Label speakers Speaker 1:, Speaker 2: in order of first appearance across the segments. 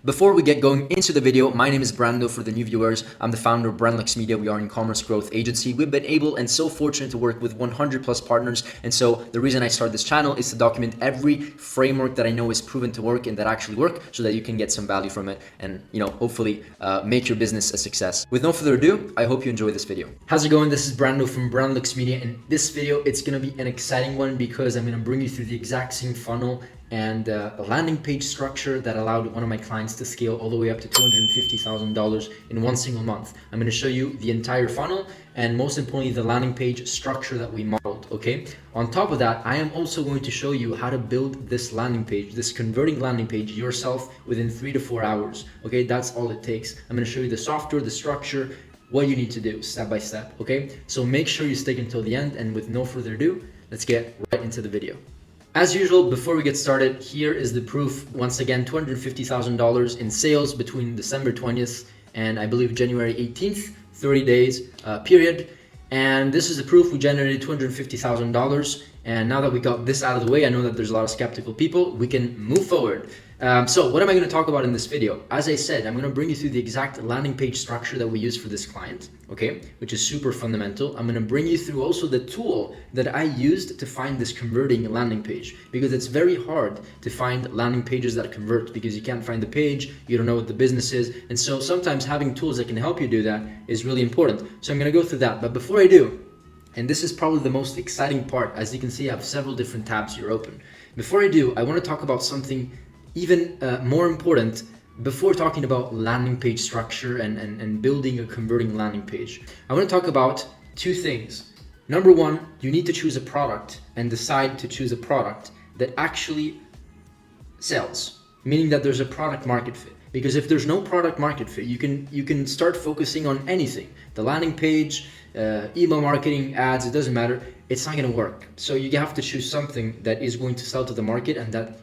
Speaker 1: Before we get going into the video, my name is Brando for the new viewers. I'm the founder of Brandlux Media. We are an e-commerce growth agency. We've been able and so fortunate to work with 100 plus partners. And so the reason I started this channel is to document every framework that I know is proven to work and that actually work so that you can get some value from it and, hopefully make your business a success. With no further ado, I hope you enjoy this video. How's it going? This is Brando from Brandlux Media. And this video, it's going to be an exciting one because I'm going to bring you through the exact same funnel and a landing page structure that allowed one of my clients to scale all the way up to $250,000 in one single month. I'm going to show you the entire funnel and most importantly, the landing page structure that we modeled, okay? On top of that, I am also going to show you how to build this landing page, this converting landing page yourself within 3 to 4 hours, okay? That's all it takes. I'm going to show you the software, the structure, what you need to do step by step, okay? So make sure you stick until the end, and with no further ado, let's get right into the video. As usual, before we get started, here is the proof. Once again, $250,000 in sales between December 20th and I believe January 18th, 30 days period. And this is the proof we generated $250,000. And now that we got this out of the way, I know that there's a lot of skeptical people. We can move forward. So what am I going to talk about in this video? As I said, I'm going to bring you through the exact landing page structure that we use for this client, okay, which is super fundamental. I'm going to bring you through also the tool that I used to find this converting landing page, because it's very hard to find landing pages that convert because you can't find the page, you don't know what the business is. And so sometimes having tools that can help you do that is really important. So I'm going to go through that. But before I do, and this is probably the most exciting part, as you can see, I have several different tabs here open. Before I do, I want to talk about something even more important before talking about landing page structure and building a converting landing page. I want to talk about two things. Number one, you need to choose a product and decide to choose a product that actually sells, meaning that there's a product market fit. Because if there's no product market fit, you can start focusing on anything. The landing page, email marketing, ads, it doesn't matter. It's not going to work. So you have to choose something that is going to sell to the market and that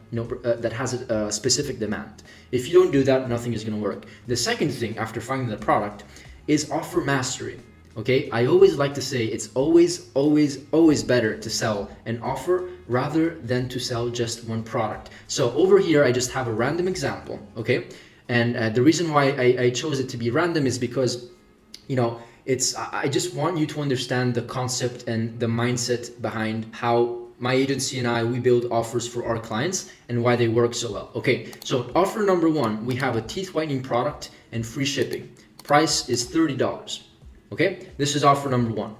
Speaker 1: that has a specific demand. If you don't do that, nothing is going to work. The second thing after finding the product is offer mastery. Okay, I always like to say it's always better to sell an offer rather than to sell just one product. So over here, I just have a random example. Okay, and the reason why I chose it to be random is because, I just want you to understand the concept and the mindset behind how my agency and we build offers for our clients and why they work so well. Okay, so offer number one, we have a teeth whitening product and free shipping. Price is $30. Okay, this is offer number one.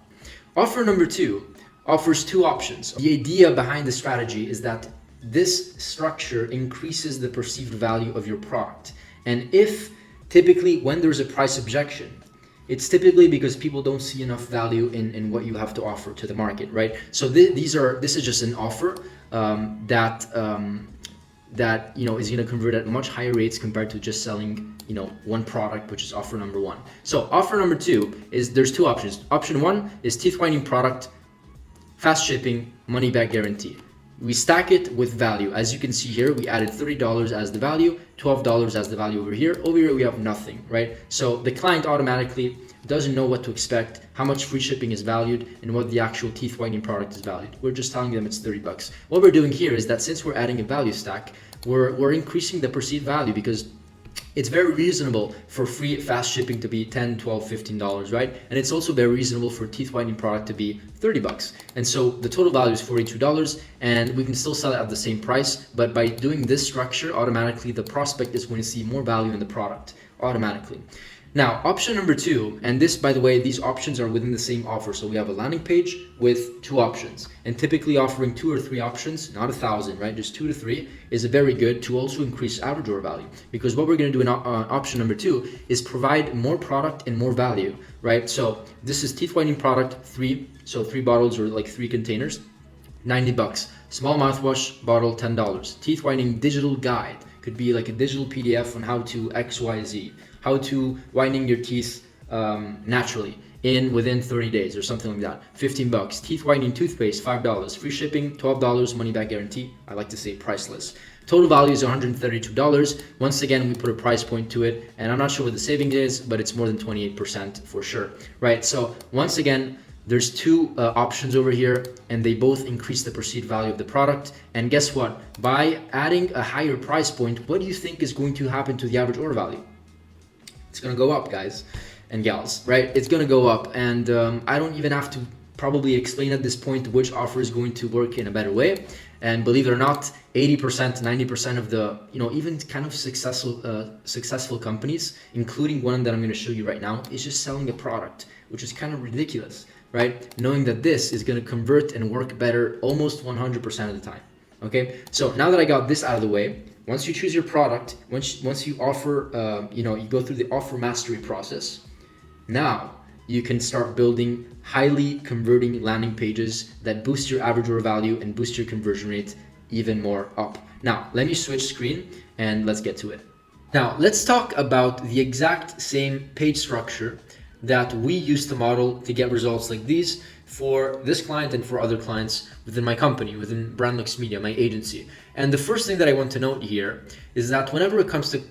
Speaker 1: Offer number two offers two options. The idea behind the strategy is that this structure increases the perceived value of your product. And if typically when there's a price objection, it's typically because people don't see enough value in what you have to offer to the market, right? So this is just an offer that is going to convert at much higher rates compared to just selling one product, which is offer number one. So offer number two is there's two options. Option one is teeth whitening product, fast shipping, money back guarantee. We stack it with value. As you can see here, we added $30 as the value, $12 as the value over here. Over here, we have nothing, right? So the client automatically doesn't know what to expect, how much free shipping is valued, and what the actual teeth whitening product is valued. We're just telling them it's 30 bucks. What we're doing here is that since we're adding a value stack, we're increasing the perceived value because it's very reasonable for free fast shipping to be $10, $12, $15, right? And it's also very reasonable for teeth whitening product to be 30 bucks. And so the total value is $42 and we can still sell it at the same price. But by doing this structure, automatically the prospect is going to see more value in the product automatically. Now, option number two, and this, by the way, these options are within the same offer. So we have a landing page with two options, and typically offering 2 or 3 options, not 1,000, right? Just 2 to 3 is a very good to also increase average order value. Because what we're going to do in option number two is provide more product and more value, right? So this is teeth whitening product 3, so 3 bottles or like 3 containers, 90 bucks. Small mouthwash bottle, $10. Teeth whitening digital guide could be like a digital PDF on how to XYZ. How to whitening your teeth naturally within 30 days or something like that. 15 bucks. Teeth whitening toothpaste, $5. Free shipping, $12. Money back guarantee. I like to say priceless. Total value is $132. Once again, we put a price point to it, and I'm not sure what the savings is, but it's more than 28% for sure, right? So once again, There's two options over here, and they both increase the perceived value of the product. And guess what? By adding a higher price point, what do you think is going to happen to the average order value? It's gonna go up, guys and gals, right? It's gonna go up, and I don't even have to probably explain at this point which offer is going to work in a better way. And believe it or not, 80%, 90% of the, even kind of successful companies, including one that I'm going to show you right now, is just selling a product, which is kind of ridiculous, right? Knowing that this is going to convert and work better almost 100% of the time. Okay, so now that I got this out of the way, once you choose your product, once you offer, you go through the offer mastery process, now you can start building highly converting landing pages that boost your average order value and boost your conversion rate even more up. Now, let me switch screen and let's get to it. Now, let's talk about the exact same page structure that we use to model to get results like these for this client and for other clients within my company, within Brandlux Media, my agency. And the first thing that I want to note here is that whenever it comes to,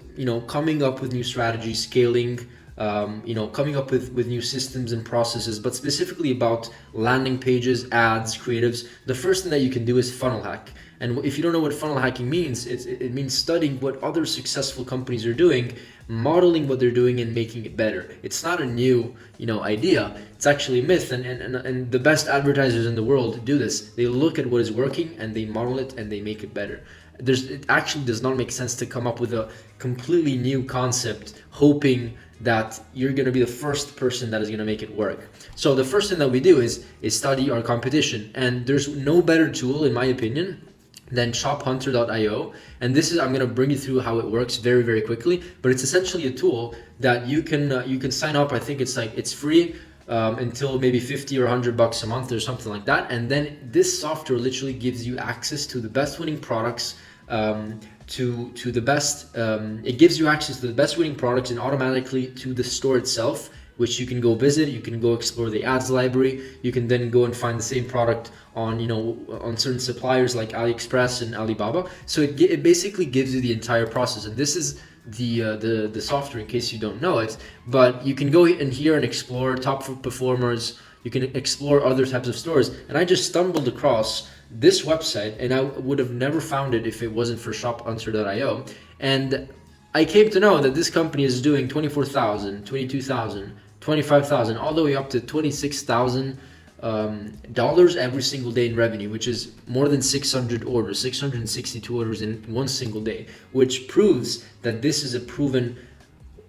Speaker 1: coming up with new strategies, scaling, coming up with new systems and processes, but specifically about landing pages, ads, creatives, the first thing that you can do is funnel hack. And if you don't know what funnel hacking means, it means studying what other successful companies are doing, modeling what they're doing and making it better. It's not a new, idea. It's actually a myth. And the best advertisers in the world do this. They look at what is working and they model it and they make it better. It actually does not make sense to come up with a completely new concept hoping that you're going to be the first person that is going to make it work. So the first thing that we do is study our competition, and there's no better tool in my opinion than shophunter.io. And this is, I'm going to bring you through how it works very, very quickly, but it's essentially a tool that you can sign up. I think it's free until maybe 50 or $100 a month or something like that. And then this software literally gives you access to the best winning products, to the best, it gives you access to the best winning products and automatically to the store itself, which you can go visit. You can go explore the ads library. You can then go and find the same product on, on certain suppliers like AliExpress and Alibaba. So it basically gives you the entire process. And this is the software, in case you don't know it. But you can go in here and explore top performers. You can explore other types of stores. And I just stumbled across this website, and I would have never found it if it wasn't for shophunter.io. And I came to know that this company is doing 24,000, 22,000, 25,000, all the way up to $26,000 every single day in revenue, which is more than 600 orders, 662 orders in one single day, which proves that this is a proven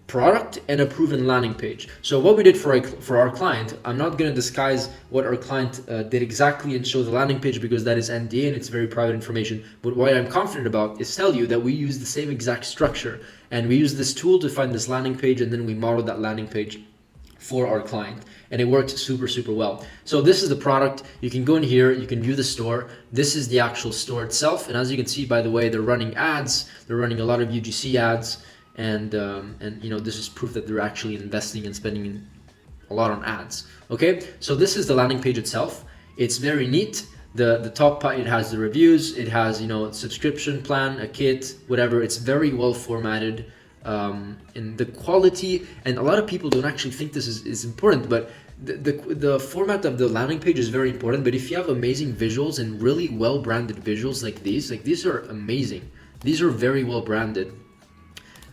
Speaker 1: product and a proven landing page. So what we did for our client, I'm not going to disguise what our client did exactly and show the landing page because that is NDA and it's very private information. But what I'm confident about is tell you that we use the same exact structure, and we use this tool to find this landing page, and then we model that landing page for our client, and it worked super, super well. So this is the product. You can go in here, you can view the store. This is the actual store itself, and as you can see, by the way, they're running ads. They're running a lot of UGC ads. And this is proof that they're actually investing and spending a lot on ads. Okay, so this is the landing page itself. It's very neat. The top part, it has the reviews, it has subscription plan, a kit, whatever. It's very well formatted, and the quality. And a lot of people don't actually think this is important, but the format of the landing page is very important. But if you have amazing visuals and really well branded visuals like these are amazing. These are very well branded.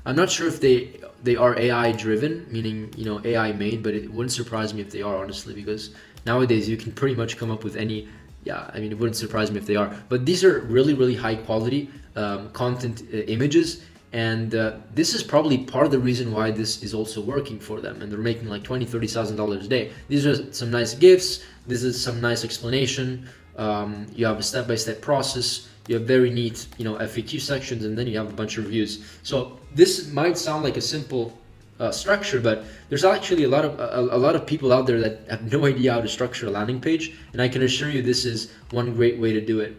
Speaker 1: I'm not sure if they are AI driven, meaning AI made, but it wouldn't surprise me if they are, honestly, because nowadays you can pretty much come up with any. Yeah, I mean, it wouldn't surprise me if they are. But these are really, really high quality content images, and this is probably part of the reason why this is also working for them, and they're making like $20,000-$30,000 a day. These are some nice GIFs. This is some nice explanation. You have a step-by-step process. You have very neat, FAQ sections, and then you have a bunch of reviews. So this might sound like a simple structure, but there's actually a lot of people out there that have no idea how to structure a landing page, and I can assure you this is one great way to do it.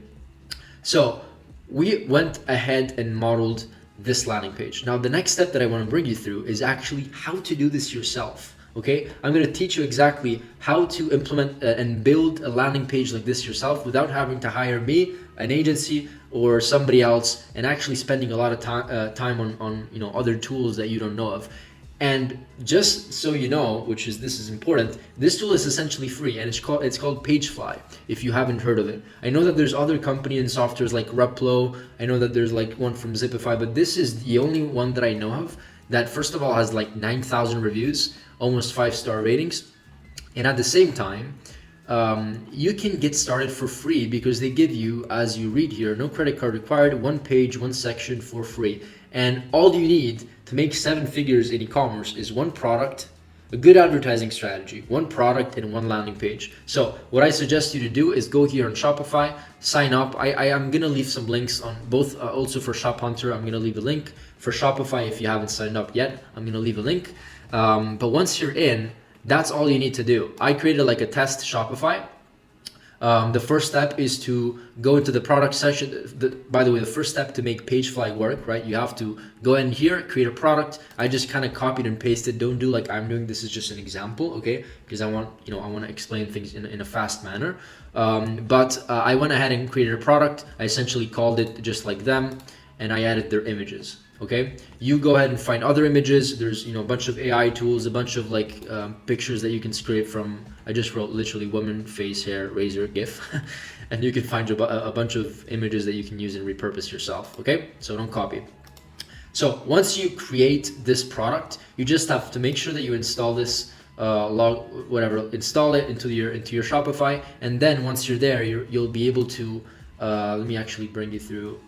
Speaker 1: So we went ahead and modeled this landing page. Now the next step that I want to bring you through is actually how to do this yourself. Okay, I'm going to teach you exactly how to implement and build a landing page like this yourself without having to hire me, an agency, or somebody else, and actually spending a lot of time on other tools that you don't know of. And just so you know, this is important, this tool is essentially free, and it's called Pagefly. If you haven't heard of it, I know that there's other company and softwares like Replo. I know that there's like one from Zipify, but this is the only one that I know of that first of all has like 9,000 reviews, almost 5-star ratings, and at the same time, you can get started for free because they give you, as you read here, no credit card required, one page, one section for free. And all you need to make 7 figures in e-commerce is one product, a good advertising strategy, one product, and one landing page. So what I suggest you to do is go here on Shopify, sign up. I'm gonna leave some links on both, also for Shop Hunter, I'm gonna leave a link. For Shopify, if you haven't signed up yet, I'm gonna leave a link. But once you're in, that's all you need to do. I created like a test Shopify. The first step is to go into the product section. By the way, the first step to make Pagefly work, right? You have to go in here, create a product. I just kind of copied and pasted. Don't do like I'm doing. This is just an example, okay? Because I want to explain things in a fast manner. But I went ahead and created a product. I essentially called it just like them, and I added their images. Okay, you go ahead and find other images. There's a bunch of AI tools, a bunch of like pictures that you can scrape from. I just wrote literally woman, face, hair, razor, GIF, and you can find a bunch of images that you can use and repurpose yourself. Okay, so don't copy. So once you create this product, you just have to make sure that you install this install it into your Shopify, and then once you're there, you'll be able to. Let me actually bring you through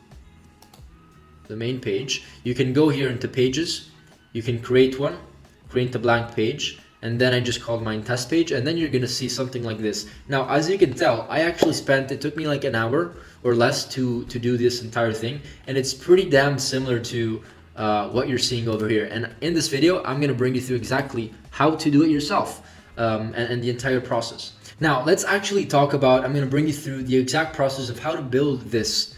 Speaker 1: the main page. You can go here into pages, you can create a blank page, and then I just called mine test page, and then you're gonna see something like this. Now, as you can tell, I actually it took me like an hour or less to do this entire thing, and it's pretty damn similar to what you're seeing over here. And in this video, I'm gonna bring you through exactly how to do it yourself, and the entire process. Now, let's actually talk about, I'm gonna bring you through the exact process of how to build this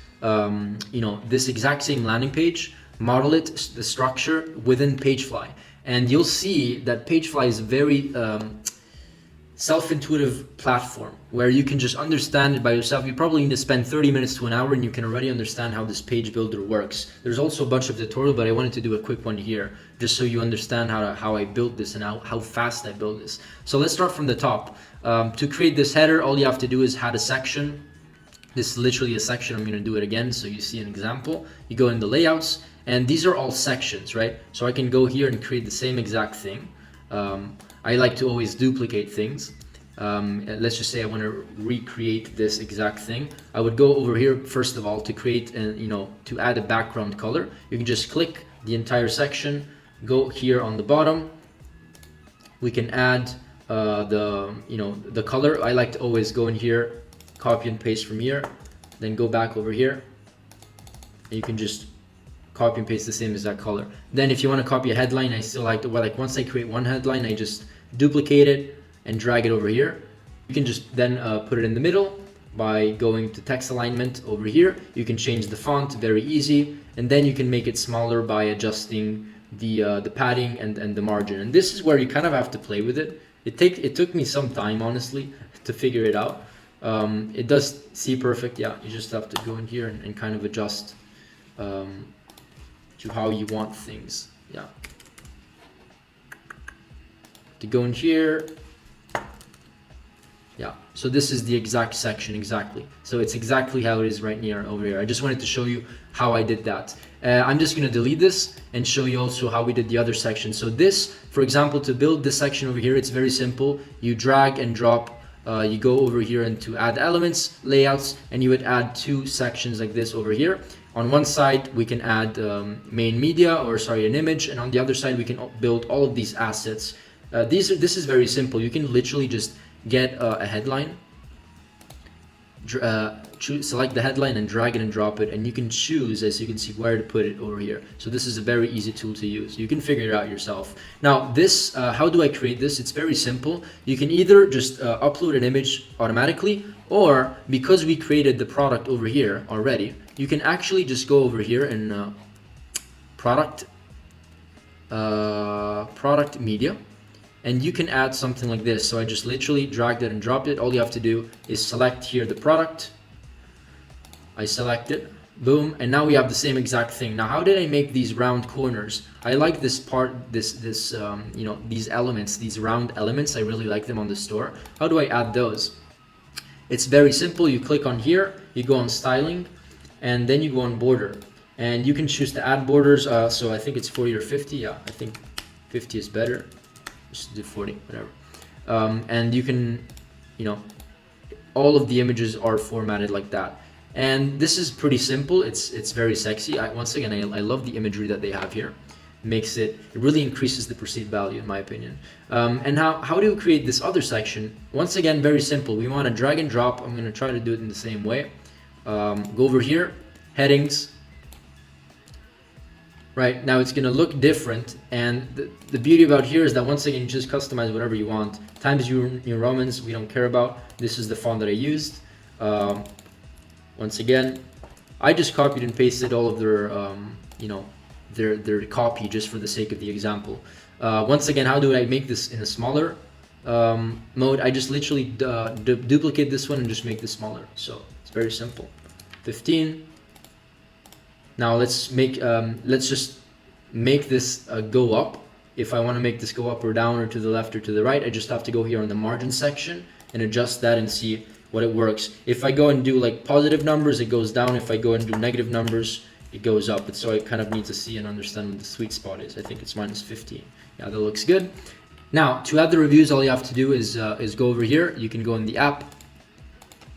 Speaker 1: this exact same landing page, model it, the structure within Pagefly. And you'll see that Pagefly is a very self-intuitive platform where you can just understand it by yourself. You probably need to spend 30 minutes to an hour and you can already understand how this page builder works. There's also a bunch of tutorials, but I wanted to do a quick one here just so you understand how I built this and how fast I built this. So let's start from the top. To create this header, all you have to do is add a section. This is literally a section. I'm going to do it again so you see an example. You go in the layouts, and these are all sections, right? So I can go here and create the same exact thing. I like to always duplicate things. Let's just say I want to recreate this exact thing. I would go over here first of all to create to add a background color. You can just click the entire section, go here on the bottom. We can add the color. I like to always go in here, copy and paste from here, then go back over here, and you can just copy and paste the same exact color. Then if you want to copy a headline, I still like to, once I create one headline, I just duplicate it and drag it over here. You can just then put it in the middle by going to text alignment over here. You can change the font, very easy, and then you can make it smaller by adjusting the padding and the margin. And this is where you kind of have to play with it. It took me some time, honestly, to figure it out. It does see perfect. Yeah, you just have to go in here and kind of adjust to how you want things. Yeah, to go in here. Yeah, so this is the exact section exactly. So it's exactly how it is right near over here. I just wanted to show you how I did that. I'm just gonna delete this and show you also how we did the other section. So this, for example, to build this section over here, it's very simple. You drag and drop. You go over here into add elements, layouts, and you would add 2 sections like this over here. On one side, we can add main media, an image, and on the other side, we can build all of these assets. This is very simple. You can literally just get a headline, select the headline and drag it and drop it, and you can choose, as you can see, where to put it over here. So this is a very easy tool to use. You can figure it out yourself. Now this, how do I create this? It's very simple. You can either just upload an image automatically, or because we created the product over here already, you can actually just go over here and product media, and you can add something like this. So I just literally dragged it and dropped it. All you have to do is select here the product. I select it, boom, and now we have the same exact thing. Now, how did I make these round corners? I like this part, you know, these elements, these round elements. I really like them on the store. How do I add those? It's very simple. You click on here, you go on styling, and then you go on border, and you can choose to add borders. So I think it's 40 or 50. Yeah, I think 50 is better. Just do 40, whatever. And you can, you know, all of the images are formatted like that. And this is pretty simple. It's very sexy. Once again, I love the imagery that they have here. It really increases the perceived value, in my opinion. And how do we create this other section? Once again, very simple. We want to drag and drop. I'm going to try to do it in the same way. Go over here, headings. Right, now it's going to look different, and the beauty about here is that once again you just customize whatever you want. Times New Romans we don't care about. This is the font that I used. Once again, I just copied and pasted all of their you know, their copy just for the sake of the example. Once again, how do I make this in a smaller mode? I just literally duplicate this one and just make this smaller. So it's very simple. 15. Now let's just make this go up. If I want to make this go up or down or to the left or to the right, I just have to go here on the margin section and adjust that and see what it works. If I go and do like positive numbers, it goes down. If I go and do negative numbers, it goes up. So I kind of need to see and understand what the sweet spot is. I think it's -15. Yeah, that looks good. Now to add the reviews, all you have to do is go over here. You can go in the app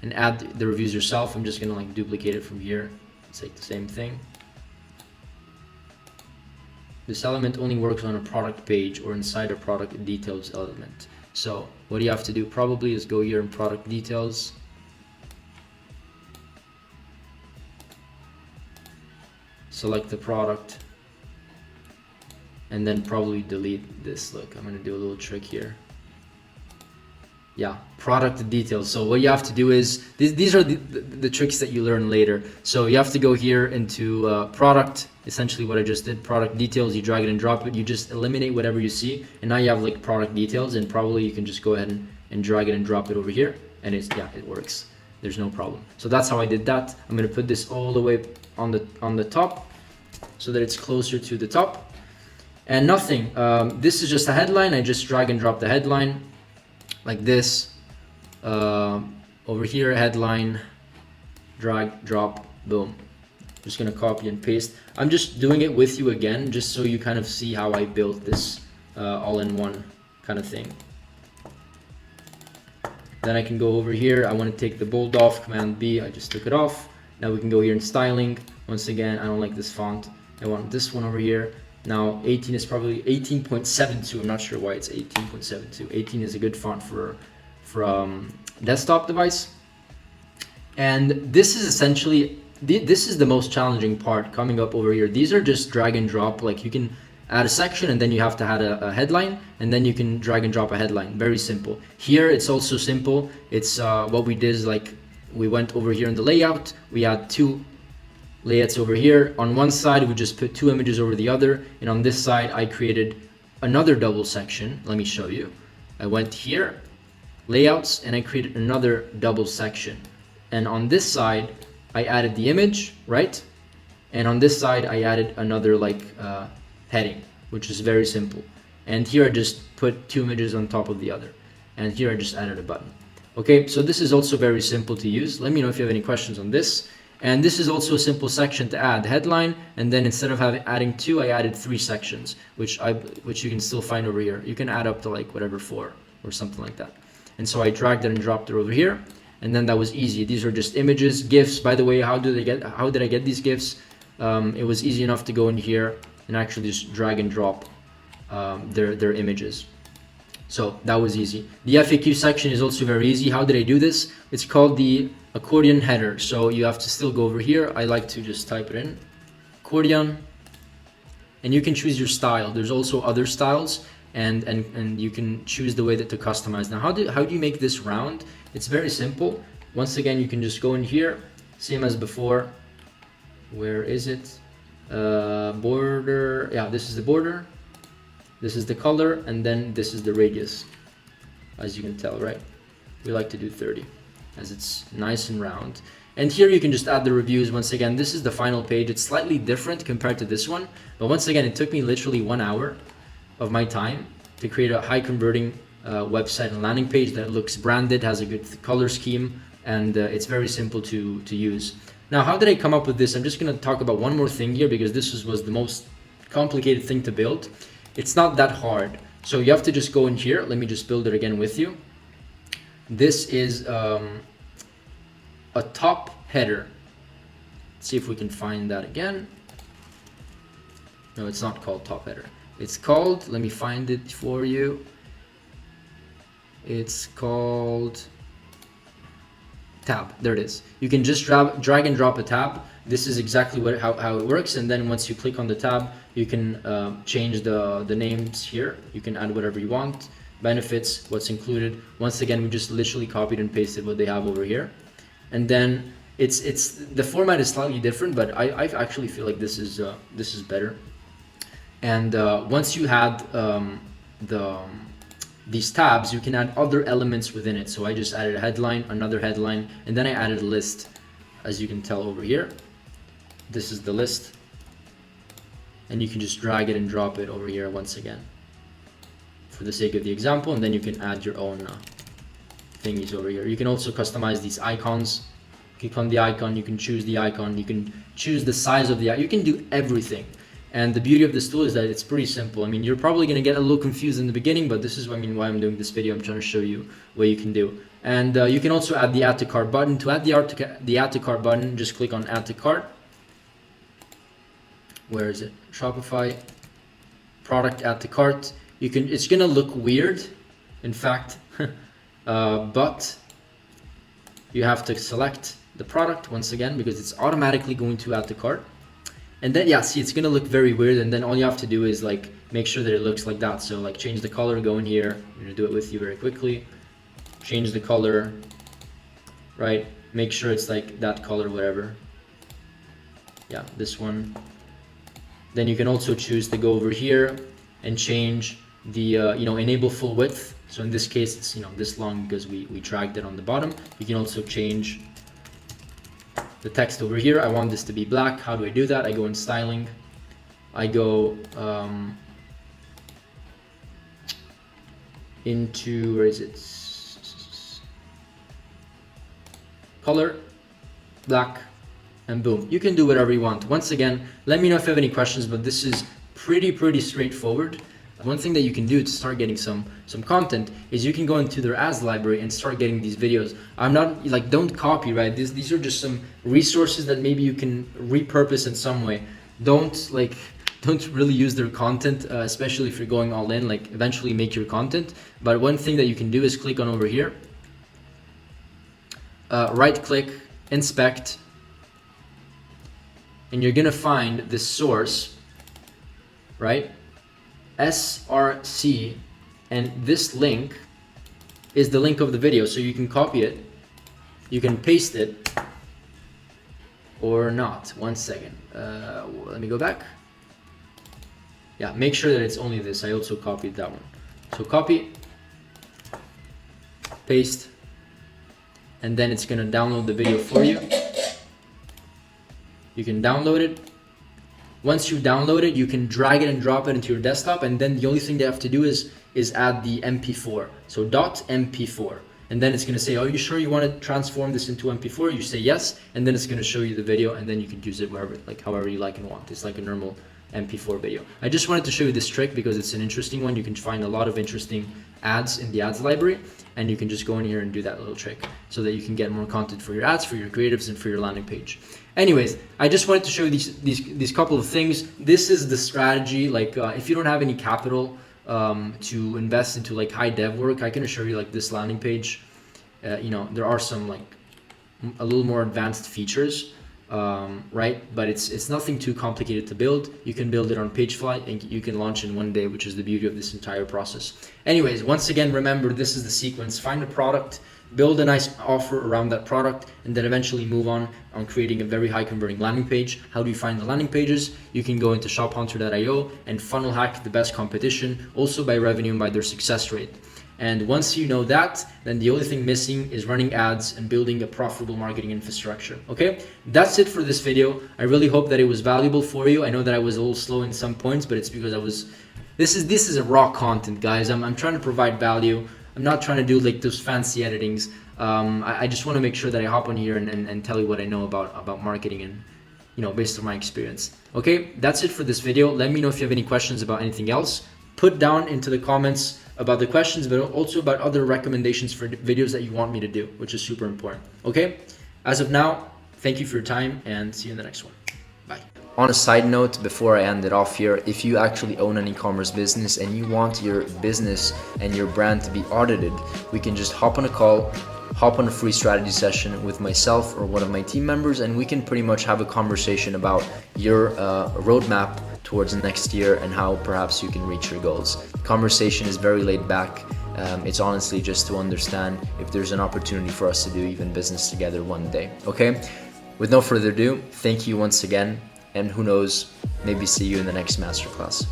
Speaker 1: and add the reviews yourself. I'm just gonna like duplicate it from here. It's like the same thing. This element only works on a product page or inside a product details element. So what you have to do probably is go here in product details. Select the product and then probably delete this. Look, I'm going to do a little trick here. Yeah, product details. So what you have to do is, these are the tricks that you learn later. So you have to go here into product, essentially what I just did, product details. You drag it and drop it. You just eliminate whatever you see. And now you have like product details, and probably you can just go ahead and drag it and drop it over here. And it works. There's no problem. So that's how I did that. I'm going to put this all the way on the top so that it's closer to the top. And nothing. This is just a headline. I just drag and drop the headline. Like this, over here, headline, drag, drop, boom. Just gonna copy and paste. I'm just doing it with you again, just so you kind of see how I built this all-in-one kind of thing. Then I can go over here. I want to take the bold off, Command B. I just took it off. Now we can go here in styling. Once again, I don't like this font. I want this one over here. Now 18 is probably 18.72. I'm not sure why it's 18.72. 18 is a good font for desktop device. And this is essentially, this is the most challenging part coming up over here. These are just drag and drop. Like you can add a section and then you have to add a headline, and then you can drag and drop a headline. Very simple. Here it's also simple. It's what we did is like we went over here in the layout. We had two layouts over here. On one side we just put two images over the other, and on this side I created another double section. Let me show you. I went here, layouts, and I created another double section, and on this side I added the image, right? And on this side I added another like heading, which is very simple. And here I just put two images on top of the other, and here I just added a button. Okay, so this is also very simple to use. Let me know if you have any questions on this. And this is also a simple section to add, headline, and then instead of adding two, I added three sections, which you can still find over here. You can add up to like whatever, 4 or something like that. And so I dragged it and dropped it over here, and then that was easy. These are just images, GIFs. By the way, how did I get these GIFs? It was easy enough to go in here and actually just drag and drop their images. So that was easy. The FAQ section is also very easy. How did I do this? It's called the accordion header. So you have to still go over here. I like to just type it in, accordion, and you can choose your style. There's also other styles, and you can choose the way that to customize. Now, how do you make this round? It's very simple. Once again, you can just go in here, same as before. Where is it? Border. Yeah, this is the border. This is the color, and then this is the radius. As you can tell, right? We like to do 30, as it's nice and round. And here you can just add the reviews. Once again, this is the final page. It's slightly different compared to this one, but once again, it took me literally 1 hour of my time to create a high converting website and landing page that looks branded, has a good color scheme, and it's very simple to use. Now, how did I come up with this? I'm just gonna talk about one more thing here because this was the most complicated thing to build. It's not that hard. So you have to just go in here. Let me just build it again with you. This is a top header. Let's see if we can find that again. No, it's not called top header. It's called, let me find it for you. It's called tab. There it is. You can just drag and drop a tab. This is exactly how it works. And then once you click on the tab, you can change the names here. You can add whatever you want. Benefits, what's included. Once again, we just literally copied and pasted what they have over here. And then it's the format is slightly different, but I actually feel like this is better. And once you had these tabs, you can add other elements within it. So I just added a headline, another headline, and then I added a list, as you can tell over here. This is the list, and you can just drag it and drop it over here once again for the sake of the example, and then you can add your own thingies over here. You can also customize these icons. Click on the icon, you can choose the icon, you can choose the size of the icon, you can do everything. And the beauty of this tool is that it's pretty simple. I mean, you're probably going to get a little confused in the beginning, but this is why I'm doing this video. I'm trying to show you what you can do. And you can also add the add to cart button. To add the add to cart button, just click on add to cart. Where is it? Shopify, product add to cart. It's going to look weird, in fact, but you have to select the product once again because it's automatically going to add to cart. And then, yeah, see, it's gonna look very weird, and then all you have to do is like make sure that it looks like that. So like change the color, go in here, I'm gonna do it with you very quickly. Change the color, right? Make sure it's like that color, whatever. Yeah, this one. Then you can also choose to go over here and change the, enable full width. So in this case, it's, this long because we dragged it on the bottom. You can also change the text over here. I want this to be black. How do I do that? I go in styling. I go into, where is it? Color, black, and boom. You can do whatever you want. Once again, let me know if you have any questions, but this is pretty straightforward. One thing that you can do to start getting some content is you can go into their ads library and start getting these videos. I'm not like, don't copy, right? These are just some resources that maybe you can repurpose in some way. Don't really use their content, especially if you're going all in, like eventually make your content. But one thing that you can do is click on over here, right click, inspect, and you're gonna find this source, right? SRC, and this link is the link of the video, so you can copy it, you can paste it or not. 1 second, let me go back. Yeah, make sure that it's only this. I also copied that one. So copy, paste, and then it's gonna download the video for you. You can download it. Once you download it, you can drag it and drop it into your desktop, and then the only thing they have to do is add the MP4. So .mp4, and then it's going to say, are you sure you want to transform this into MP4? You say yes, and then it's going to show you the video, and then you can use it wherever, like however you like and want. It's like a normal MP4 video. I just wanted to show you this trick because it's an interesting one. You can find a lot of interesting ads in the ads library, and you can just go in here and do that little trick so that you can get more content for your ads, for your creatives, and for your landing page. Anyways, I just wanted to show you these couple of things. This is the strategy. Like if you don't have any capital to invest into like high dev work, I can assure you like this landing page, there are some like a little more advanced features, right? But it's nothing too complicated to build. You can build it on Pagefly and you can launch in 1 day, which is the beauty of this entire process. Anyways, once again, remember, this is the sequence. Find a product, build a nice offer around that product, and then eventually move on creating a very high converting landing page. How do you find the landing pages? You can go into shophunter.io and funnel hack the best competition, also by revenue and by their success rate. And once you know that, then the only thing missing is running ads and building a profitable marketing infrastructure. Okay, that's it for this video. I really hope that it was valuable for you. I know that I was a little slow in some points, but it's because this is a raw content, guys. I'm trying to provide value. I'm not trying to do like those fancy editings. I just want to make sure that I hop on here and tell you what I know about marketing and, you know, based on my experience. Okay, that's it for this video. Let me know if you have any questions about anything else. Put down into the comments about the questions, but also about other recommendations for videos that you want me to do, which is super important. Okay, as of now, thank you for your time and see you in the next one. Bye. On a side note, before I end it off here, if you actually own an e-commerce business and you want your business and your brand to be audited, we can just hop on a call, hop on a free strategy session with myself or one of my team members, and we can pretty much have a conversation about your roadmap towards next year and how perhaps you can reach your goals. The conversation is very laid back. It's honestly just to understand if there's an opportunity for us to do even business together one day. Okay, with no further ado, thank you once again, and who knows, maybe see you in the next masterclass.